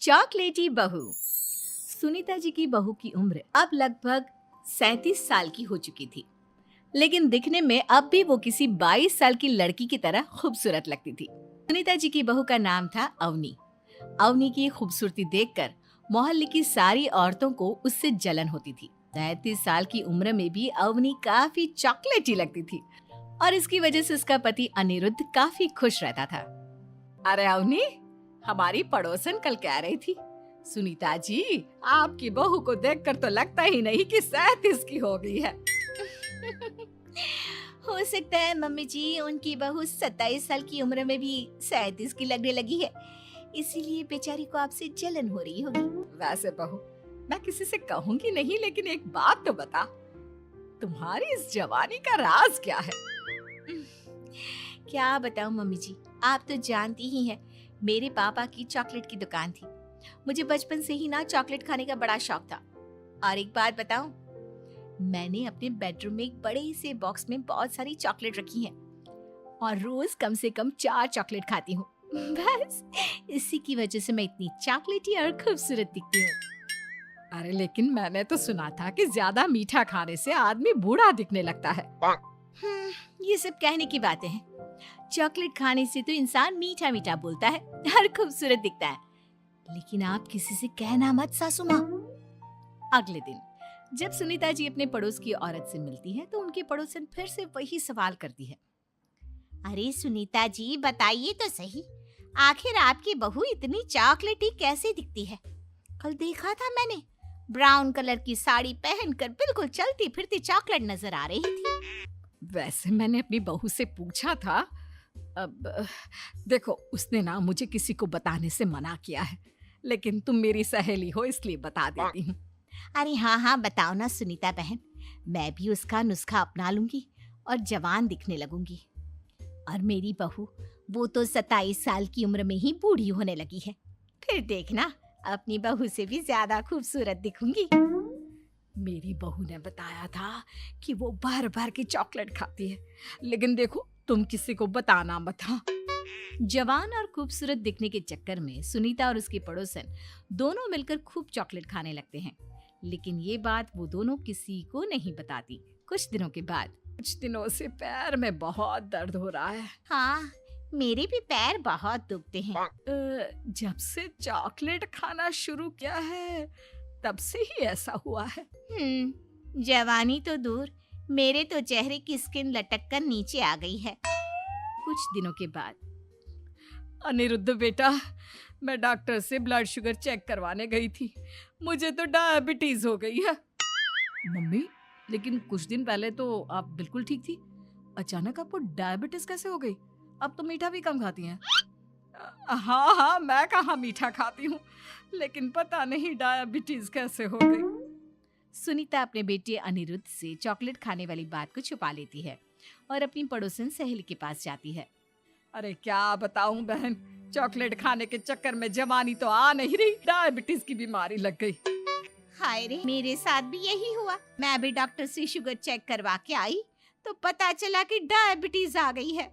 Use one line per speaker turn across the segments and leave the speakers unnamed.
चॉकलेटी बहू। सुनीता जी की बहू की उम्र अब लगभग 37 साल की हो चुकी थी, लेकिन दिखने में अब भी वो किसी 22 साल की लड़की की तरह खूबसूरत लगती थी। सुनीता जी की बहू का नाम था अवनी। अवनी की खूबसूरती देखकर मोहल्ले की सारी औरतों को उससे जलन होती थी। 37 साल की उम्र में भी अवनी काफी चॉकलेटी लगती थी और इसकी वजह से उसका पति अनिरुद्ध काफी खुश रहता था। अरे अवनी, हमारी पड़ोसन कल कह रही थी, सुनीता जी आपकी बहू को देखकर तो लगता ही नहीं कि 37 की हो गई है।
हो सकता है मम्मी जी उनकी बहू 27 साल की उम्र में भी 37 की लगने लगी है, इसीलिए बेचारी को आपसे जलन हो रही होगी।
वैसे बहू, मैं किसी से कहूंगी नहीं, लेकिन एक बात तो बता, तुम्हारी इस जवानी का राज क्या है?
क्या बताऊं मम्मी जी, आप तो जानती ही हैं, मेरे पापा की चॉकलेट की दुकान थी। मुझे बचपन से ही ना चॉकलेट खाने का बड़ा शौक था। और एक बात बताऊं, मैंने अपने बेडरूम में एक बड़े से बॉक्स में बहुत सारी चॉकलेट रखी हैं और रोज कम से कम 4 चॉकलेट खाती हूँ। बस इसी की वजह से मैं इतनी चॉकलेटी और खूबसूरत दिखती हूँ।
अरे लेकिन मैंने तो सुना था कि ज्यादा मीठा खाने से आदमी बूढ़ा दिखने लगता है।
ये सब कहने की बातें हैं। चॉकलेट खाने से तो इंसान मीठा मीठा बोलता है और खूबसूरत दिखता है, लेकिन आप किसी से कहना मत सासू माँ।
अगले दिन जब सुनीता जी अपने पड़ोस की औरत से मिलती है तो उनकी पड़ोसन फिर से वही सवाल करती है।
अरे सुनीता जी बताइए तो सही, आखिर आपकी बहू इतनी चॉकलेटी कैसे दिखती है? कल देखा था मैंने, ब्राउन कलर की साड़ी पहनकर बिल्कुल चलती फिरती चॉकलेट नजर आ रही थी।
वैसे मैंने अपनी बहू से पूछा था, अब देखो उसने ना मुझे किसी को बताने से मना किया है, लेकिन तुम मेरी सहेली हो इसलिए बता देती हूँ।
अरे हाँ हाँ बताओ ना सुनीता बहन, मैं भी उसका नुस्खा अपना लूंगी और जवान दिखने लगूंगी। और मेरी बहू वो तो 27 साल की उम्र में ही बूढ़ी होने लगी है, फिर देखना अपनी बहू से भी ज्यादा खूबसूरत दिखूंगी।
मेरी बहू ने बताया था कि वो भर भर की चॉकलेट खाती है, लेकिन देखो तुम किसी को बताना मत। हाँ। जवान और खूबसूरत दिखने के चक्कर में सुनीता और उसकी पड़ोसन दोनों मिलकर खूब चॉकलेट खाने लगते हैं, लेकिन ये बात वो दोनों किसी को नहीं बताती। कुछ दिनों के बाद, कुछ दिनों से पैर में बहुत दर्द हो रहा है।
हाँ, मेरे भी पैर बहुत दुखते हैं।
जब से चॉकलेट खाना शुरू किया है तब से ही ऐसा हुआ है।
जवानी तो दूर, मेरे तो चेहरे की स्किन लटक कर नीचे आ गई है।
कुछ दिनों के बाद, अनिरुद्ध बेटा, मैं डॉक्टर से ब्लड शुगर चेक करवाने गई थी, मुझे तो डायबिटीज हो गई है। मम्मी, लेकिन कुछ दिन पहले तो आप बिल्कुल ठीक थी, अचानक आपको डायबिटीज कैसे हो गई? अब तो मीठा भी कम खाती हैं। हाँ हाँ, मैं कहाँ मीठा खाती हूँ, लेकिन पता नहीं डायबिटीज कैसे हो गई। सुनीता अपने बेटे अनिरुद्ध से चॉकलेट खाने वाली बात को छुपा लेती है और अपनी पड़ोसन सहेली के पास जाती है। अरे क्या बताऊं बहन, चॉकलेट खाने के चक्कर में जवानी तो आ नहीं रही, डायबिटीज की बीमारी लग गई।
हाय रे, मेरे साथ भी यही हुआ। मैं भी डॉक्टर से शुगर चेक करवा के आई तो पता चला कि डायबिटीज आ गई है।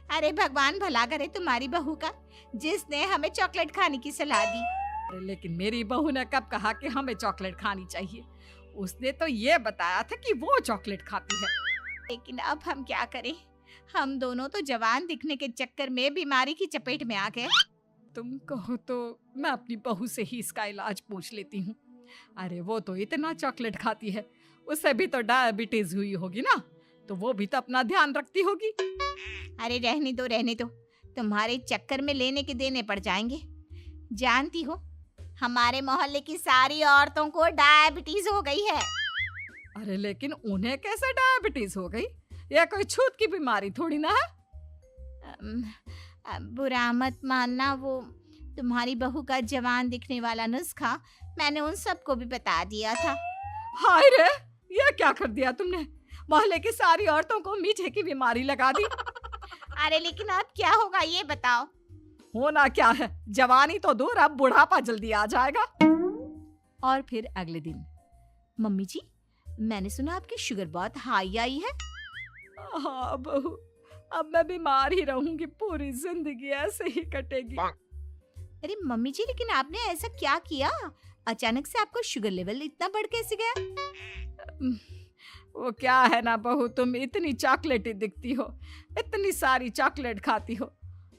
अरे भगवान भला करे तुम्हारी बहू का, जिसने हमें चॉकलेट खाने की सलाह दी।
अरे लेकिन मेरी बहू ने कब कहा कि हमें चॉकलेट खानी चाहिए? उसने तो ये बताया था कि वो चॉकलेट खाती है।
लेकिन अब हम क्या करें, हम दोनों तो जवान दिखने के चक्कर में बीमारी की चपेट में आ गए।
तुम कहो तो मैं अपनी बहू से ही इसका इलाज पूछ लेती हूँ। अरे वो तो इतना चॉकलेट खाती है, उसे भी तो डायबिटीज हुई होगी ना, तो वो भी तो अपना ध्यान रखती होगी।
अरे रहने दो, तुम्हारे चक्कर में लेने के देने पड़ जाएंगे। जानती हो, हमारे मोहल्ले की सारी औरतों को डायबिटीज हो गई है।
अरे लेकिन उन्हें कैसे डायबिटीज हो गई? यह कोई छूत की बीमारी थोड़ी ना है।
बुरा मत मानना, वो तुम्हारी बहू का जवान दिखने वाला नुस्खा मैंने उन सबको भी बता दिया था।
हाय रे, ये क्या कर दिया तुमने? मोहल्ले की सारी औरतों को मीठे की बीमारी लगा दी।
अरे लेकिन अब क्या होगा ये बताओ।
होना क्या है, जवानी तो दूर, अब बुढ़ापा जल्दी आ जाएगा। और फिर अगले दिन, मम्मी जी मैंने सुना आपकी शुगर बहुत हाई आई है। हाँ बहू, अब मैं बीमार ही रहूंगी, पूरी जिंदगी ऐसे ही कटेगी।
अरे मम्मी जी, लेकिन आपने ऐसा क्या किया? अचानक से आपका शुगर लेवल इतना बढ़ कैसे गया?
वो क्या है ना बहू, तुम इतनी चॉकलेटी दिखती हो, इतनी सारी चॉकलेट खाती हो,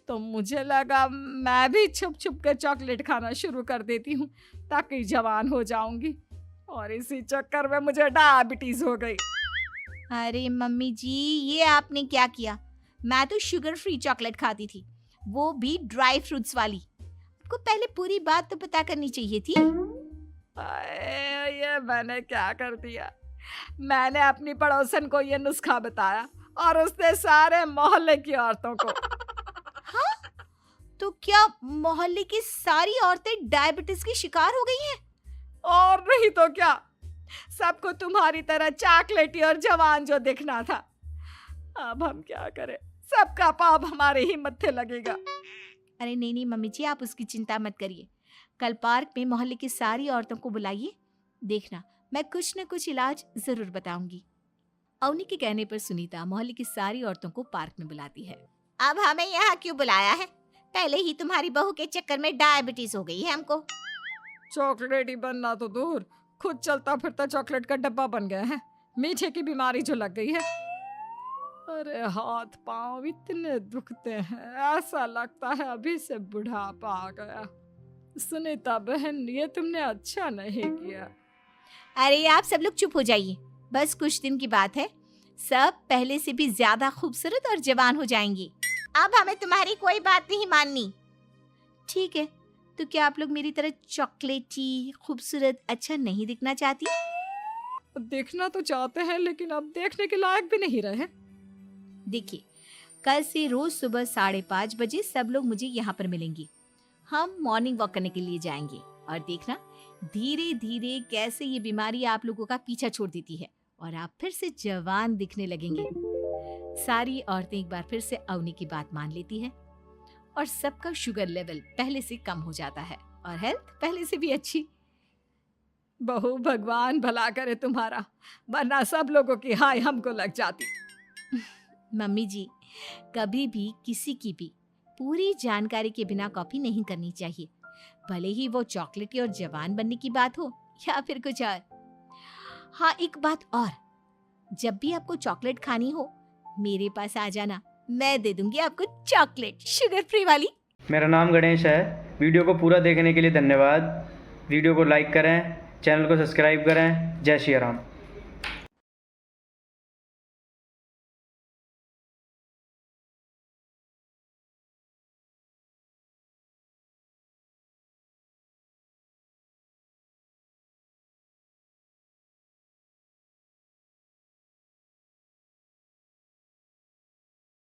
तो मुझे लगा मैं भी छुप छुप कर चॉकलेट खाना शुरू कर देती हूँ ताकि जवान हो जाऊंगी, और इसी चक्कर में मुझे डायबिटीज हो गई।
अरे मम्मी जी, ये आपने क्या किया? मैं तो शुगर फ्री चॉकलेट खाती थी, वो भी ड्राई फ्रूट्स वाली। आपको पहले पूरी बात तो पता करनी चाहिए थी।
ये मैंने क्या कर दिया? मैंने अपनी पड़ोसन को ये नुस्खा बताया और उसने सारे मोहल्ले की औरतों को।
हाँ? तो क्या मोहल्ले की सारी औरतें डायबिटीज की शिकार हो गई हैं?
और नहीं तो क्या, सबको तुम्हारी तरह चॉकलेटी और जवान जो दिखना था। अब हम क्या करें, सबका पाप हमारे ही मत्थे लगेगा।
अरे नहीं नहीं मम्मी जी, आप उसकी चिंता मत करिए। कल पार्क में मोहल्ले की सारी औरतों को बुलाइए, देखना मैं कुछ न कुछ इलाज जरूर बताऊंगी। अवनी के कहने पर सुनीता मोहल्ले की सारी औरतों को पार्क में बुलाती है। अब हमें यहाँ क्यों बुलाया है? पहले ही तुम्हारी बहू के चक्कर में डायबिटीज हो गई है हमको।
चॉकलेट ही बनना तो दूर, खुद चलता फिरता चॉकलेट का डब्बा बन गया है। मीठे की बीमारी जो लग गई है। अरे हाथ पांव इतने दुखते हैं, ऐसा लगता है अभी से बुढ़ापा आ गया। सुनीता बहन, ये तुमने अच्छा नहीं किया।
अरे आप सब लोग चुप हो जाइए, बस कुछ दिन की बात है, सब पहले से भी ज्यादा खूबसूरत और जवान हो जाएंगी। अब हमें तुम्हारी कोई बात नहीं माननी। ठीक है, तो क्या आप लोग मेरी तरह चॉकलेटी, खूबसूरत, अच्छा नहीं दिखना चाहती?
देखना तो चाहते हैं, लेकिन अब देखने के लायक भी नहीं रहे।
देखिए, कल से रोज सुबह 5:30 बजे सब लोग मुझे यहाँ पर मिलेंगे। हम मॉर्निंग वॉक करने के लिए जाएंगे और देखना धीरे धीरे कैसे ये बीमारी आप लोगों का पीछा छोड़ देती है और आप फिर से जवान दिखने लगेंगे। सारी औरतें एक बार फिर से अवनी की बात मान लेती है और सबका शुगर लेवल पहले से कम हो जाता है और हेल्थ पहले से भी अच्छी।
बहू, भगवान भला करे तुम्हारा, वरना सब लोगों की हाय हमको लग जाती।
मम्मी जी, कभी भी किसी की भी पूरी जानकारी के बिना कॉपी नहीं करनी चाहिए, भले ही वो चॉकलेटी और जवान बनने की बात हो या फिर कुछ और। हाँ, एक बात और, जब भी आपको चॉकलेट खानी हो मेरे पास आ जाना, मैं दे दूंगी आपको चॉकलेट, शुगर फ्री वाली।
मेरा नाम गणेश है। वीडियो को पूरा देखने के लिए धन्यवाद। वीडियो को लाइक करें, चैनल को सब्सक्राइब करें। जय श्री राम।